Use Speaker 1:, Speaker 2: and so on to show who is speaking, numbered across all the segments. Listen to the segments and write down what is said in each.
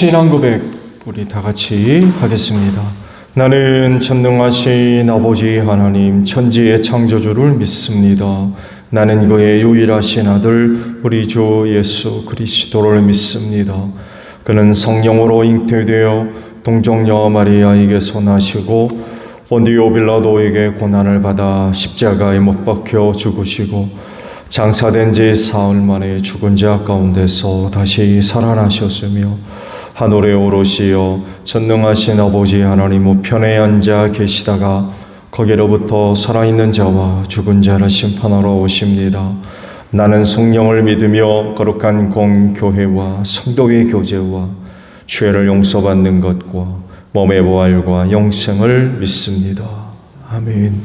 Speaker 1: 신앙 고백 우리 다 같이 하겠습니다. 나는 전능하신 아버지 하나님 천지의 창조주를 믿습니다. 나는 그의 유일하신 아들 우리 주 예수 그리스도를 믿습니다. 그는 성령으로 잉태되어 동정녀 마리아에게서 나시고 본디오 빌라도에게 고난을 받아 십자가에 못 박혀 죽으시고 장사된 지 사흘 만에 죽은 자 가운데서 다시 살아나셨으며 하늘에 오르시어 전능하신 아버지 하나님 우편에 앉아 계시다가 거기로부터 살아있는 자와 죽은 자를 심판하러 오십니다. 나는 성령을 믿으며 거룩한 공교회와 성도의 교제와 죄를 용서받는 것과 몸의 부활과 영생을 믿습니다. 아멘.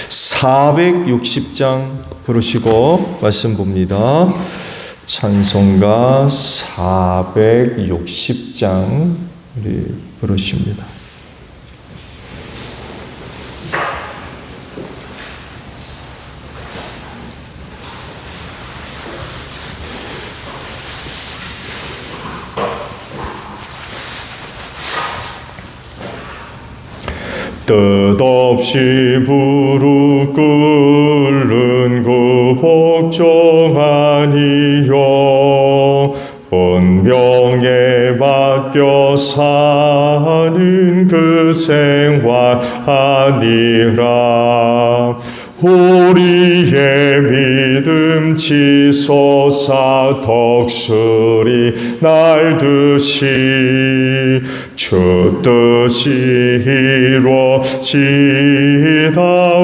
Speaker 1: 460장 부르시고 말씀 봅니다. 찬송가 460장 우리 부르십니다. 뜻없이 부르 끓는 그 복종한 이여 본병에 맡겨 사는 그 생활 아니라 우리의 믿음 치솟아 덕슬이 날듯이 주 뜻이 이루어지다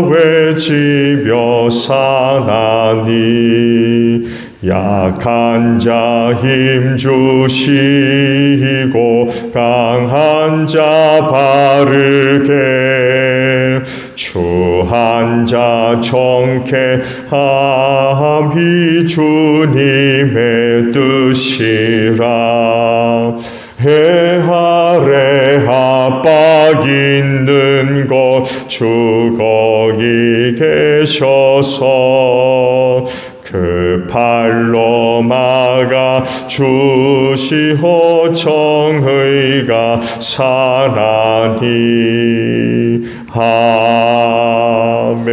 Speaker 1: 외치며 사나니 약한 자 힘주시고 강한 자 바르게 추한 자 정케함이 주님의 뜻이라. 해 아래 압박 있는 곳 주 거기 계셔서 그 팔로 막아 주시오 정의가 사나니. 아멘.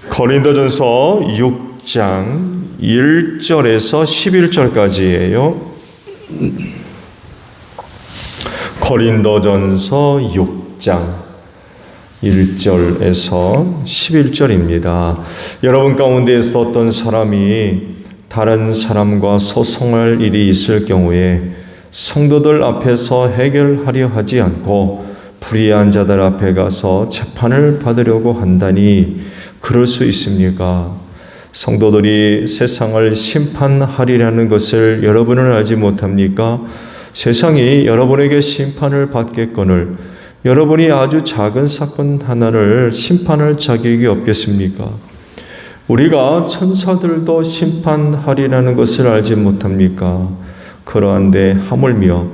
Speaker 1: 고린도전서 6장 1절에서 11절까지예요. 고린도전서 6장 1절에서 11절입니다. 여러분 가운데에서 어떤 사람이 다른 사람과 소송할 일이 있을 경우에 성도들 앞에서 해결하려 하지 않고 불의한 자들 앞에 가서 재판을 받으려고 한다니 그럴 수 있습니까? 성도들이 세상을 심판하리라는 것을 여러분은 알지 못합니까? 세상이 여러분에게 심판을 받겠거늘 여러분이 아주 작은 사건 하나를 심판할 자격이 없겠습니까? 우리가 천사들도 심판하리라는 것을 알지 못합니까? 그러한데 하물며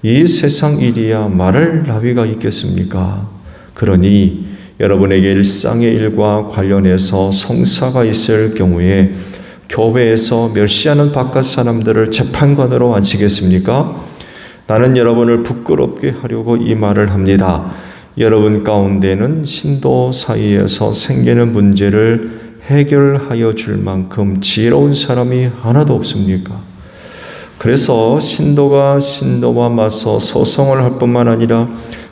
Speaker 1: 이 세상 일이야 말할 나위가 있겠습니까? 그러니 여러분에게 일상의 일과 관련해서 성사가 있을 경우에 교회에서 멸시하는 바깥 사람들을 재판관으로 앉히겠습니까? 나는 여러분을 부끄럽게 하려고 이 말을 합니다. 여러분 가운데는 신도 사이에서 생기는 문제를 해결하여 줄 만큼 지혜로운 사람이 하나도 없습니까? 그래서 신도가 신도와 맞서 소송을 할 뿐만 아니라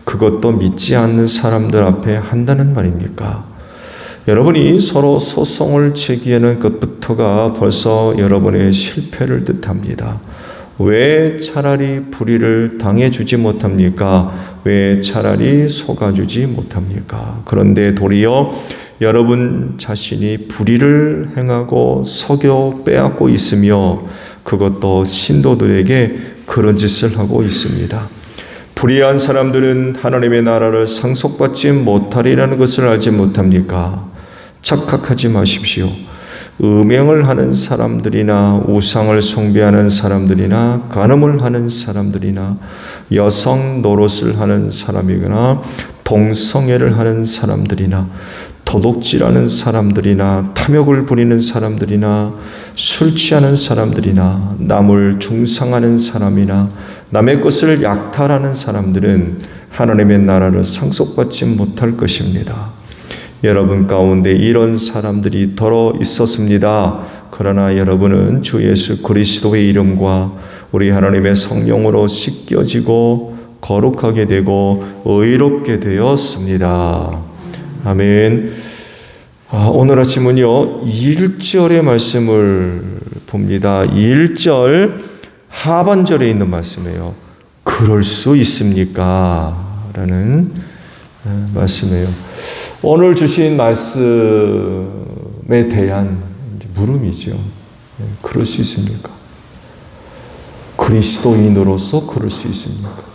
Speaker 1: 그것도 믿지 않는 사람들 앞에 한다는 말입니까? 여러분이 서로 소송을 제기하는 것부터가 벌써 여러분의 실패를 뜻합니다. 왜 차라리 불의를 당해주지 못합니까? 왜 차라리 속아주지 못합니까? 그런데 도리어 여러분 자신이 불의를 행하고 속여 빼앗고 있으며 그것도 신도들에게 그런 짓을 하고 있습니다. 불의한 사람들은 하나님의 나라를 상속받지 못하리라는 것을 알지 못합니까? 착각하지 마십시오. 음행을 하는 사람들이나 우상을 숭배하는 사람들이나 간음을 하는 사람들이나 여성 노릇을 하는 사람이거나 동성애를 하는 사람들이나 도둑질하는 사람들이나 탐욕을 부리는 사람들이나 술 취하는 사람들이나 남을 중상하는 사람이나 남의 것을 약탈하는 사람들은 하나님의 나라를 상속받지 못할 것입니다. 여러분 가운데 이런 사람들이 더러 있었습니다. 그러나 여러분은 주 예수 그리스도의 이름과 우리 하나님의 성령으로 씻겨지고 거룩하게 되고 의롭게 되었습니다. 아멘. 오늘 아침은요 1절의 말씀을 봅니다. 1절 하반절에 있는 말씀이에요. 그럴 수 있습니까? 라는 말씀이에요. 오늘 주신 말씀에 대한 물음이죠. 그럴 수 있습니까? 그리스도인으로서 그럴 수 있습니까?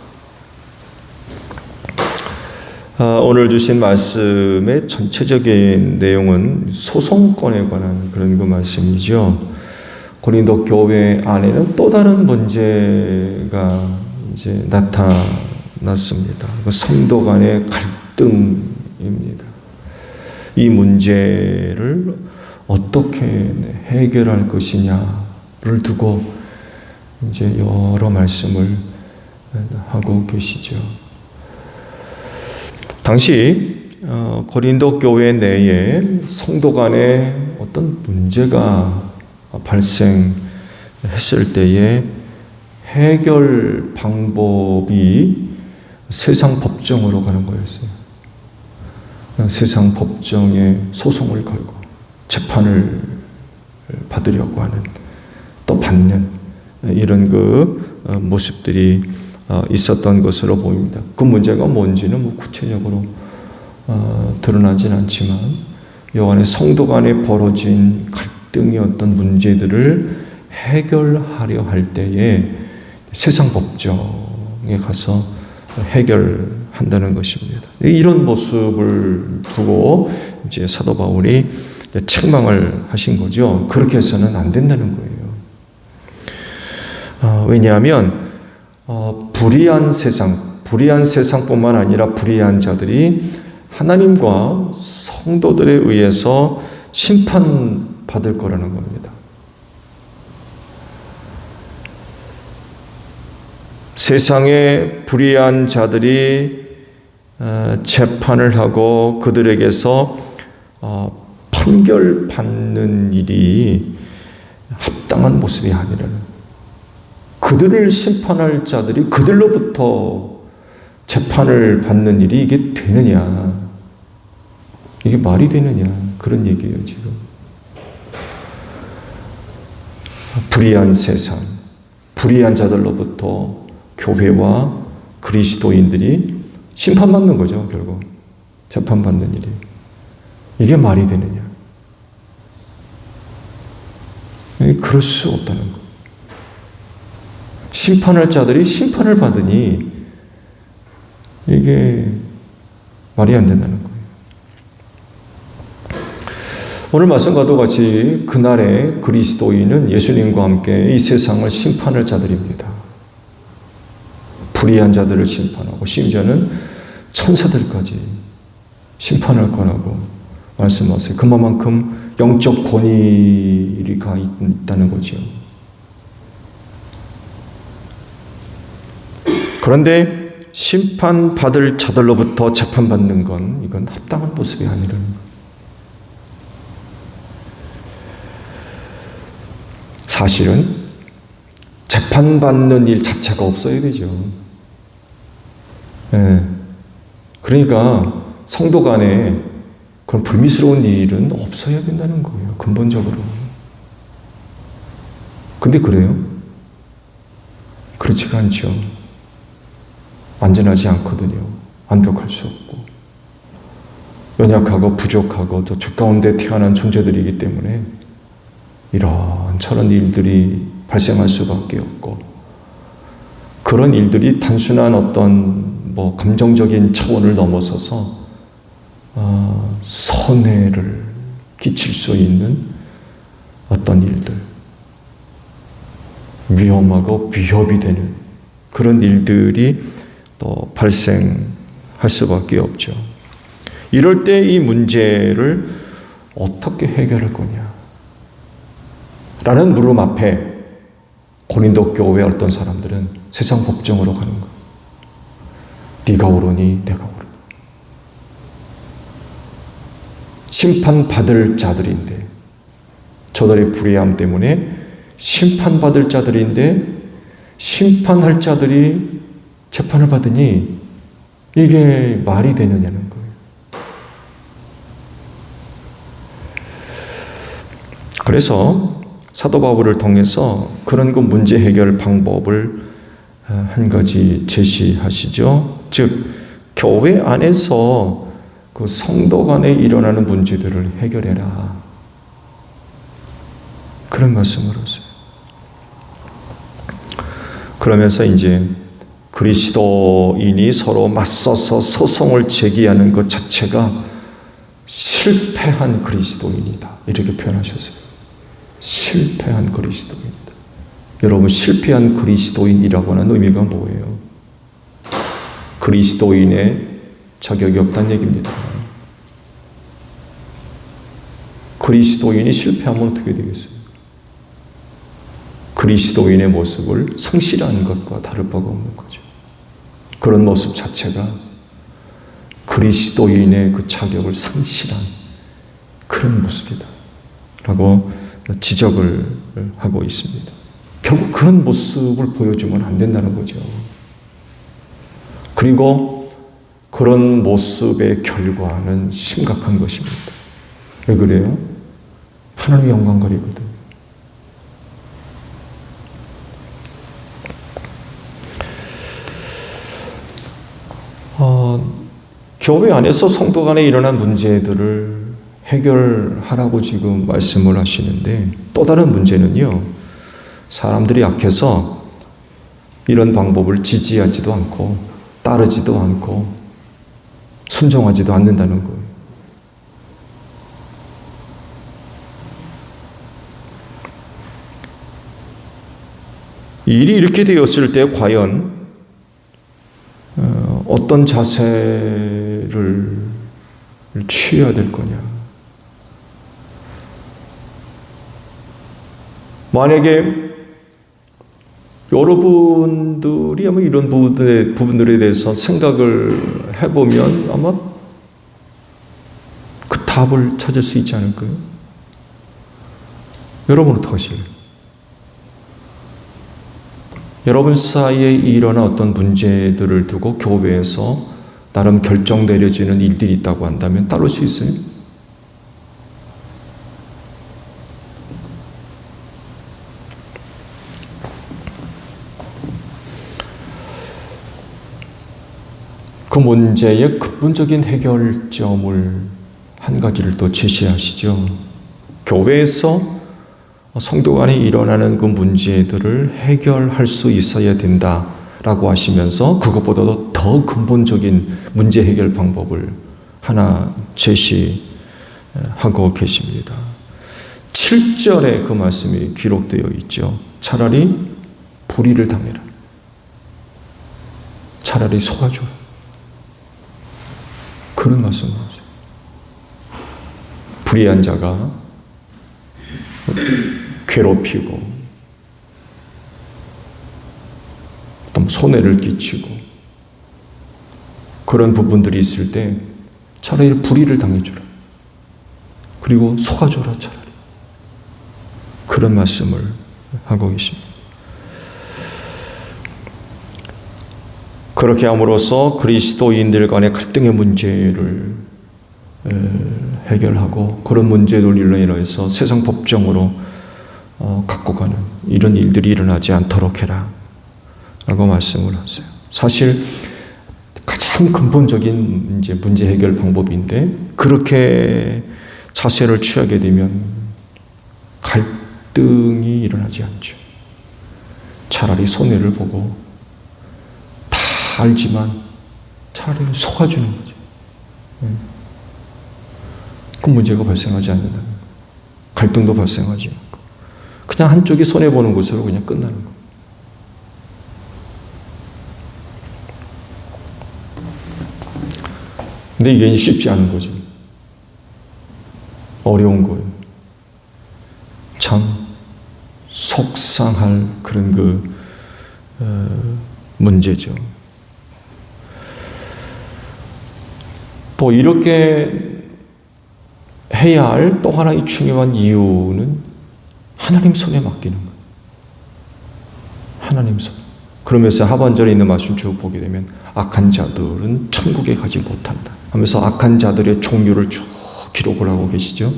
Speaker 1: 오늘 주신 말씀의 전체적인 내용은 소송권에 관한 그런 그 말씀이죠. 고린도 교회 안에는 또 다른 문제가 이제 나타났습니다. 성도 간의 갈등입니다. 이 문제를 어떻게 해결할 것이냐를 두고 이제 여러 말씀을 하고 계시죠. 당시 고린도 교회 내에 성도 간에 어떤 문제가 발생했을 때에 해결 방법이 세상 법정으로 가는 거였어요. 세상 법정에 소송을 걸고 재판을 받으려고 하는, 또 받는 이런 그 모습들이 있었던 것으로 보입니다. 그 문제가 뭔지는 구체적으로 드러나진 않지만 요 안에 성도 간에 벌어진 갈등의 어떤 문제들을 해결하려 할 때에 세상 법정에 가서 해결한다는 것입니다. 이런 모습을 두고 이제 사도 바울이 책망을 하신 거죠. 그렇게 해서는 안 된다는 거예요. 왜냐하면 불의한 세상뿐만 아니라 불의한 자들이 하나님과 성도들에 의해서 심판받을 거라는 겁니다. 세상의 불의한 자들이 재판을 하고 그들에게서 판결받는 일이 합당한 모습이 아니라는, 그들을 심판할 자들이 그들로부터 재판을 받는 일이 이게 되느냐, 이게 말이 되느냐, 그런 얘기예요. 지금 불의한 세상, 불의한 자들로부터 교회와 그리스도인들이 심판받는 거죠. 결국 재판받는 일이, 이게 말이 되느냐, 그럴 수 없다는 거. 심판할 자들이 심판을 받으니 이게 말이 안 된다는 거예요. 오늘 말씀과도 같이 그날의 그리스도인은 예수님과 함께 이 세상을 심판할 자들입니다. 불의한 자들을 심판하고 심지어는 천사들까지 심판할 거라고 말씀하세요. 그만큼 영적 권위가 있다는 거죠. 그런데 심판받을 자들로부터 재판받는 건, 이건 합당한 모습이 아니라는 거예요. 사실은 재판받는 일 자체가 없어야 되죠. 그러니까 성도 간에 그런 불미스러운 일은 없어야 된다는 거예요. 근본적으로. 근데 그래요? 그렇지가 않죠. 완전하지 않거든요. 완벽할 수 없고 연약하고 부족하고 또 죄 가운데 태어난 존재들이기 때문에 이런저런 일들이 발생할 수밖에 없고, 그런 일들이 단순한 어떤 감정적인 차원을 넘어서서 손해를 끼칠 수 있는 어떤 일들, 위험하고 위협이 되는 그런 일들이 또 발생할 수밖에 없죠. 이럴 때 이 문제를 어떻게 해결할 거냐? 라는 물음 앞에 고린도 교회 어떤 사람들은 세상 법정으로 가는 거예요. 네가 옳으니 내가 옳으니. 심판받을 자들인데, 저들의 불의함 때문에 심판받을 자들인데 심판할 자들이 재판을 받으니 이게 말이 되느냐는 거예요. 그래서 사도 바울을 통해서 그런 그 문제 해결 방법을 한 가지 제시하시죠. 즉, 교회 안에서 그 성도 간에 일어나는 문제들을 해결해라. 그런 말씀을 하세요. 그러면서 이제 그리스도인이 서로 맞서서 소송을 제기하는 것 자체가 실패한 그리스도인이다. 이렇게 표현하셨어요. 실패한 그리스도인이다. 여러분, 실패한 그리스도인이라고 하는 의미가 뭐예요? 그리스도인의 자격이 없다는 얘기입니다. 그리스도인이 실패하면 어떻게 되겠어요? 그리스도인의 모습을 상실한 것과 다를 바가 없는 거죠. 그런 모습 자체가 그리스도인의 그 자격을 상실한 그런 모습이다 라고 지적을 하고 있습니다. 결국 그런 모습을 보여주면 안 된다는 거죠. 그리고 그런 모습의 결과는 심각한 것입니다. 왜 그래요? 하나님의 영광 가리거든. 교회 안에서 성도 간에 일어난 문제들을 해결하라고 지금 말씀을 하시는데, 또 다른 문제는요, 사람들이 약해서 이런 방법을 지지하지도 않고 따르지도 않고 순종하지도 않는다는 거예요. 일이 이렇게 되었을 때 과연 어떤 자세를 취해야 될 거냐? 만약에 여러분들이 아마 이런 부분들에 대해서 생각을 해보면 아마 그 답을 찾을 수 있지 않을까요? 여러분 어떡하실래요? 여러분 사이에 일어난 어떤 문제들을 두고 교회에서 나름 결정 내려지는 일들이 있다고 한다면 따를 수 있어요? 그 문제의 근본적인 해결점을 한 가지를 또 제시하시죠. 교회에서 성도 간에 일어나는 그 문제들을 해결할 수 있어야 된다라고 하시면서 그것보다도 더 근본적인 문제 해결 방법을 하나 제시하고 계십니다. 7절에 그 말씀이 기록되어 있죠. 차라리 불의를 당해라. 차라리 속아줘라. 그런 말씀을 하세요. 불의한 자가 괴롭히고 또 손해를 끼치고 그런 부분들이 있을 때 차라리 불의를 당해주라. 그리고 속아줘라. 차라리. 그런 말씀을 하고 계십니다. 그렇게 함으로써 그리스도인들 간의 갈등의 문제를 해결하고 그런 문제들로 인해서 세상 법정으로 갖고 가는 이런 일들이 일어나지 않도록 해라 라고 말씀을 하세요. 사실 가장 근본적인 이제 문제 해결 방법인데 그렇게 자세를 취하게 되면 갈등이 일어나지 않죠. 차라리 손해를 보고 다 알지만 차라리 속아주는 거죠. 그 문제가 발생하지 않는다는 거예요. 갈등도 발생하지 않고 그냥 한쪽이 손해보는 것으로 그냥 끝나는 거예요. 근데 이게 쉽지 않은 거죠. 어려운 거예요. 참 묵상할 그런 문제죠. 또 이렇게 해야 할 또 하나의 중요한 이유는 하나님 손에 맡기는 거예요. 하나님 손. 그러면서 하반절에 있는 말씀 쭉 보게 되면 악한 자들은 천국에 가지 못한다 하면서 악한 자들의 종류를 쭉 기록을 하고 계시죠.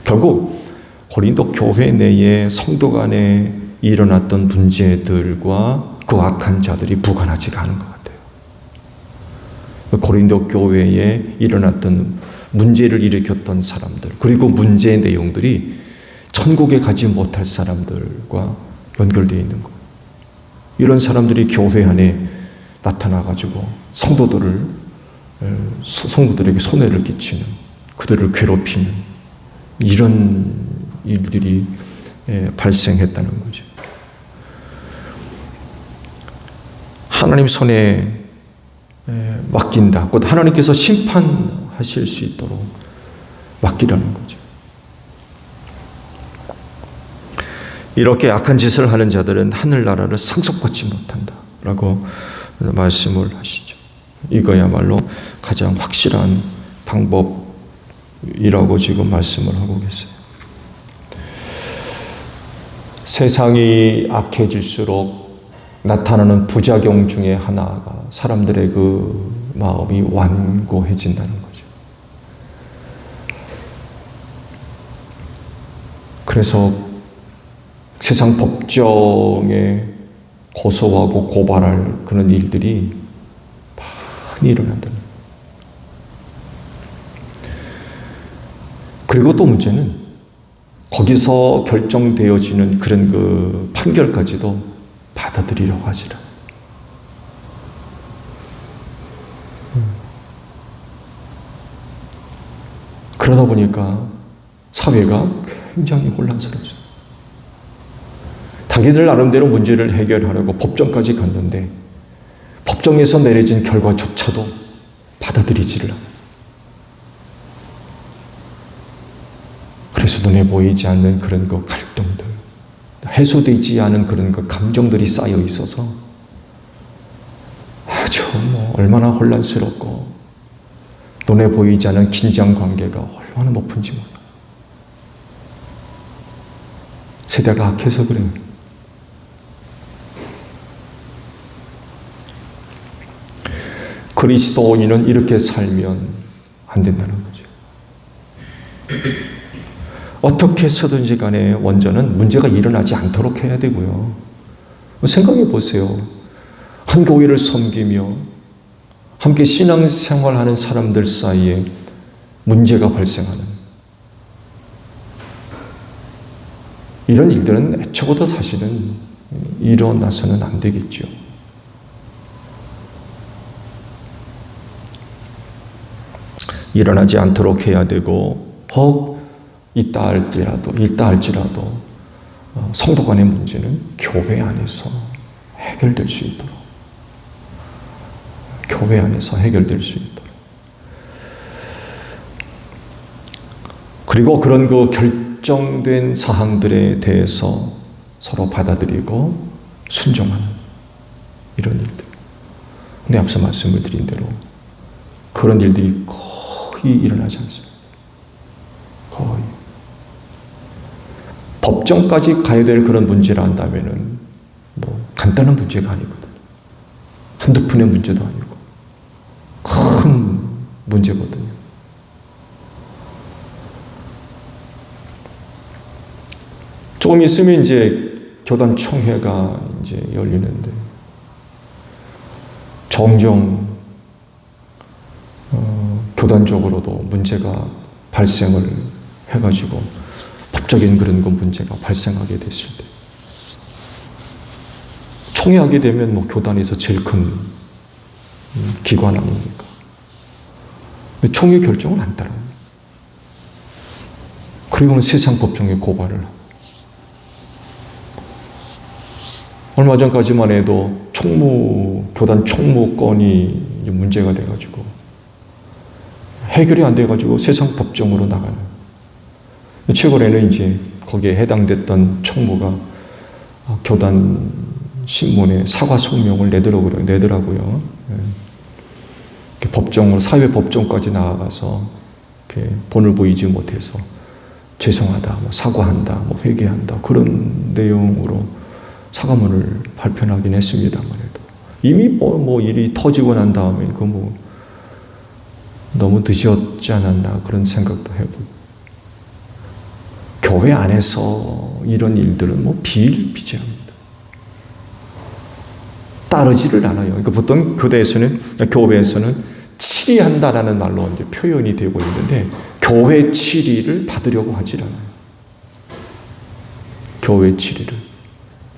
Speaker 1: 결국 고린도 교회 내에 성도 간에 일어났던 문제들과 그 악한 자들이 무관하지가 않은 것 같아요. 고린도 교회에 일어났던 문제를 일으켰던 사람들, 그리고 문제의 내용들이 천국에 가지 못할 사람들과 연결되어 있는 거예요. 이런 사람들이 교회 안에 나타나가지고 성도들에게 손해를 끼치는, 그들을 괴롭히는 이런 일들이 발생했다는 거죠. 하나님 손에 맡긴다. 곧 하나님께서 심판하실 수 있도록 맡기라는 거죠. 이렇게 악한 짓을 하는 자들은 하늘나라를 상속받지 못한다 라고 말씀을 하시죠. 이거야말로 가장 확실한 방법이라고 지금 말씀을 하고 계세요. 세상이 악해질수록 나타나는 부작용 중에 하나가 사람들의 그 마음이 완고해진다는 거죠. 그래서 세상 법정에 고소하고 고발할 그런 일들이 많이 일어난다는 거예요. 그리고 또 문제는 거기서 결정되어지는 그런 그 판결까지도 받아들이려고 하지라. 그러다 보니까 사회가 굉장히 혼란스러워져요. 자기들 나름대로 문제를 해결하려고 법정까지 갔는데 법정에서 내려진 결과조차도 받아들이지를 않아요. 그래서 눈에 보이지 않는 그런 그 갈등들, 해소되지 않은 그런 그 감정들이 쌓여 있어서 아주 얼마나 혼란스럽고 눈에 보이지 않은 긴장 관계가 얼마나 높은지 몰라요. 세대가 악해서 그래요. 그리스도인은 이렇게 살면 안 된다는 거죠. 어떻게 해서든지 간에 원전은 문제가 일어나지 않도록 해야 되고요. 생각해 보세요. 한 교회를 섬기며 함께 신앙생활하는 사람들 사이에 문제가 발생하는 이런 일들은 애초부터 사실은 일어나서는 안 되겠죠. 일어나지 않도록 해야 되고 혹 있다 할지라도 성도 간의 문제는 교회 안에서 해결될 수 있도록 교회 안에서 해결될 수 있도록 그리고 그런 그 결정된 사항들에 대해서 서로 받아들이고 순종하는 이런 일들. 근데 앞서 말씀을 드린 대로 그런 일들이 거의 일어나지 않습니다. 거의. 법정까지 가야 될 그런 문제라 한다면은 간단한 문제가 아니거든. 한두 푼의 문제도 아니고 큰 문제거든요. 조금 있으면 이제 교단 총회가 이제 열리는데 종종 교단적으로도 문제가 발생을 해가지고 법적인 그런 그 문제가 발생하게 됐을 때 총회하게 되면 교단에서 제일 큰 기관 아닙니까? 근데 총회 결정을 안 따라요. 그리고는 세상 법정에 고발을 하고 얼마 전까지만 해도 교단 총무권이 문제가 돼가지고 해결이 안 돼가지고 세상 법정으로 나가는. 최근에는 이제 거기에 해당됐던 총무가 교단 신문에 사과 성명을 내더라고요. 법정으로, 사회 법정까지 나아가서 본을 보이지 못해서 죄송하다, 사과한다, 회개한다, 그런 내용으로 사과문을 발표하긴 했습니다만 해도 이미 일이 터지고 난 다음에 너무 늦었지 않았나 그런 생각도 해보고, 교회 안에서 이런 일들은 비일비재합니다. 따르지를 않아요. 그러니까 보통 교회에서는 치리한다라는 말로 이제 표현이 되고 있는데, 교회 치리를 받으려고 하질 않아요. 교회 치리를.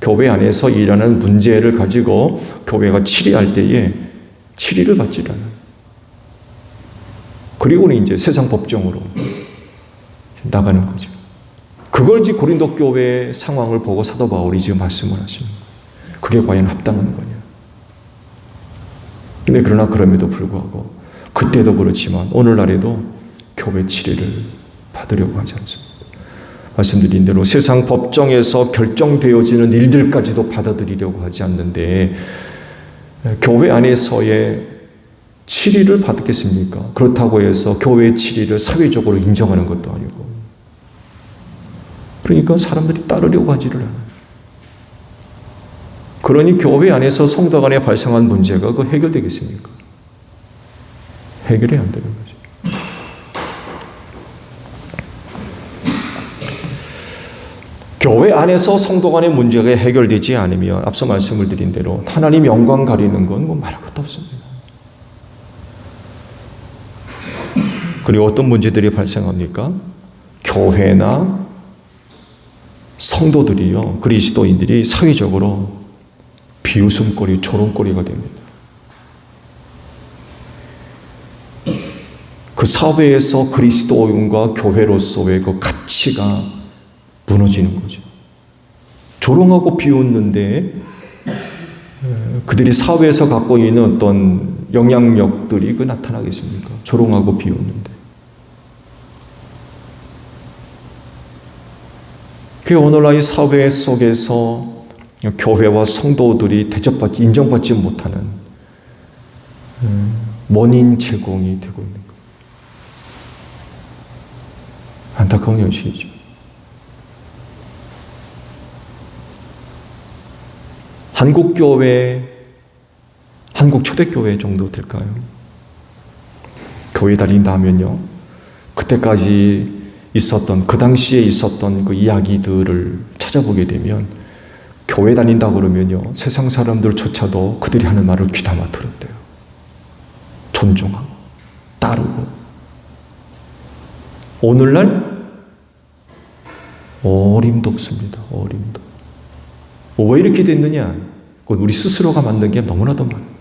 Speaker 1: 교회 안에서 일하는 문제를 가지고 교회가 치리할 때에 치리를 받질 않아요. 그리고는 이제 세상 법정으로 나가는 거죠. 그걸 지금 고린도 교회의 상황을 보고 사도 바울이 지금 말씀을 하시는 거예요. 그게 과연 합당한 거냐. 근데 그러나 그럼에도 불구하고 그때도 그렇지만 오늘날에도 교회 치리를 받으려고 하지 않습니다. 말씀드린 대로 세상 법정에서 결정되어지는 일들까지도 받아들이려고 하지 않는데, 교회 안에서의 치리를 받겠습니까? 그렇다고 해서 교회의 치리를 사회적으로 인정하는 것도 아니고, 그러니까 사람들이 따르려고 하지를 않아요. 그러니 교회 안에서 성도 간에 발생한 문제가 해결되겠습니까? 해결이 안 되는 거죠. 교회 안에서 성도 간의 문제가 해결되지 않으면 앞서 말씀을 드린 대로 하나님 영광 가리는 건 말할 것도 없습니다. 그리고 어떤 문제들이 발생합니까? 교회나 성도들이요, 그리스도인들이 사회적으로 비웃음거리, 조롱거리가 됩니다. 그 사회에서 그리스도인과 교회로서의 그 가치가 무너지는 거죠. 조롱하고 비웃는데 그들이 사회에서 갖고 있는 어떤 영향력들이 나타나겠습니까? 조롱하고 비웃는데. 그 오늘날 이 사회 속에서 교회와 성도들이 인정받지 못하는 원인 제공이 되고 있는 거예요. 안타까운 현실이죠. 한국 초대교회 정도 될까요? 교회 다닌다 하면요, 그때까지 있었던, 그 당시에 있었던 그 이야기들을 찾아보게 되면, 교회 다닌다 그러면요, 세상 사람들조차도 그들이 하는 말을 귀담아 들었대요. 존중하고 따르고. 오늘날 어림도 없습니다. 어림도. 왜 이렇게 됐느냐? 그건 우리 스스로가 만든 게 너무나도 많아요.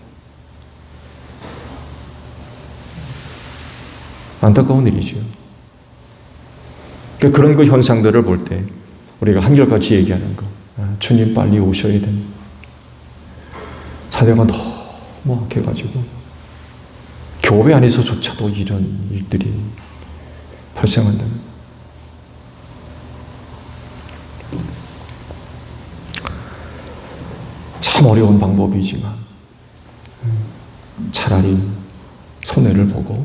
Speaker 1: 안타까운 일이죠. 그러니까 그런 그 현상들을 볼 때 우리가 한결같이 얘기하는 거, 주님 빨리 오셔야 됩니다. 사대가 너무 악해가지고 교회 안에서조차도 이런 일들이 발생한다는 거. 참 어려운 방법이지만 차라리 손해를 보고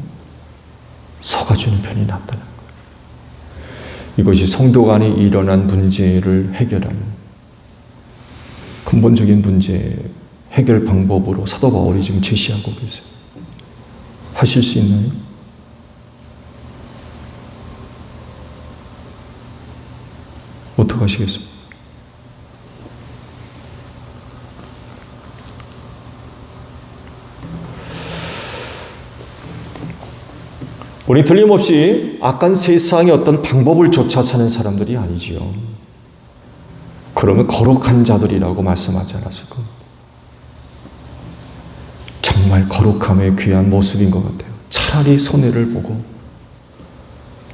Speaker 1: 속아주는 편이 낫다는 거예요. 이것이 성도 간에 일어난 문제를 해결하는 근본적인 문제 해결 방법으로 사도 바울이 지금 제시하고 계세요. 하실 수 있나요? 어떻게 하시겠습니까? 우리 틀림없이 악한 세상의 어떤 방법을 쫓아 사는 사람들이 아니지요. 그러면 거룩한 자들이라고 말씀하지 않았을 겁니다. 정말 거룩함에 귀한 모습인 것 같아요. 차라리 손해를 보고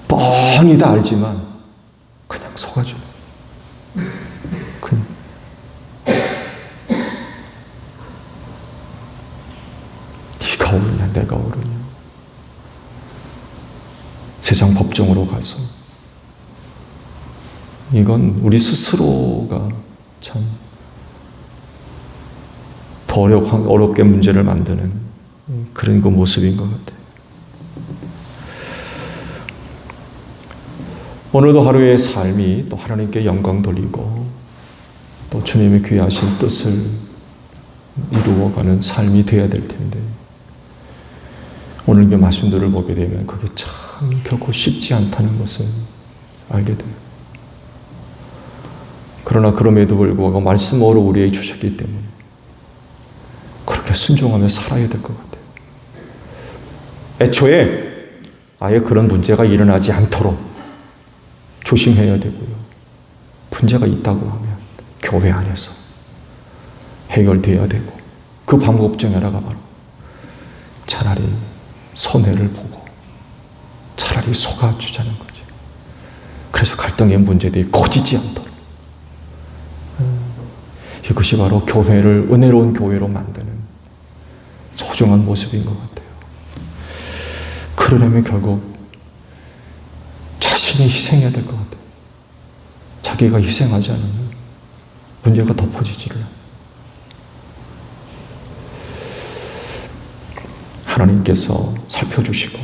Speaker 1: 뻔히 다 알지만 그냥 속아줘요. 그냥. 네가 옳으냐 내가 옳으냐. 세상 법정으로 가서 이건 우리 스스로가 참 더 어렵게 문제를 만드는 그런 그 모습인 것 같아요. 오늘도 하루의 삶이 또 하나님께 영광 돌리고 또 주님의 귀하신 뜻을 이루어가는 삶이 되어야 될 텐데 오늘 그 말씀들을 보게 되면 그게 참 결코 쉽지 않다는 것을 알게 돼요. 그러나 그럼에도 불구하고 말씀으로 우리에게 주셨기 때문에 그렇게 순종하며 살아야 될 것 같아요. 애초에 아예 그런 문제가 일어나지 않도록 조심해야 되고요. 문제가 있다고 하면 교회 안에서 해결되어야 되고 그 방법 중에 하나가 바로 차라리 손해를 보고 차라리 속아주자는 거죠. 그래서 갈등의 문제들이 커지지 않도록 이것이 바로 교회를 은혜로운 교회로 만드는 소중한 모습인 것 같아요. 그러려면 결국 자신이 희생해야 될 것 같아요. 자기가 희생하지 않으면 문제가 덮어지지를 않아요. 하나님께서 살펴주시고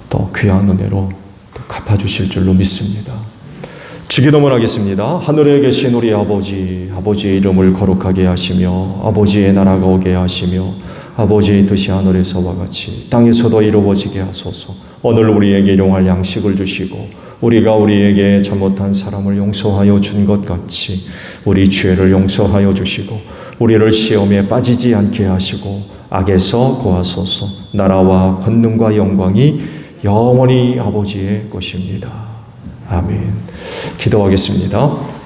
Speaker 1: 또 귀한 은혜로 또 갚아주실 줄로 믿습니다. 주기도문 하겠습니다. 하늘에 계신 우리 아버지, 아버지의 이름을 거룩하게 하시며 아버지의 나라가 오게 하시며 아버지의 뜻이 하늘에서와 같이 땅에서도 이루어지게 하소서. 오늘 우리에게 일용할 양식을 주시고 우리가 우리에게 잘못한 사람을 용서하여 준 것 같이 우리 죄를 용서하여 주시고 우리를 시험에 빠지지 않게 하시고 악에서 구하소서. 나라와 권능과 영광이 영원히 아버지의 것입니다. 아멘. 기도하겠습니다.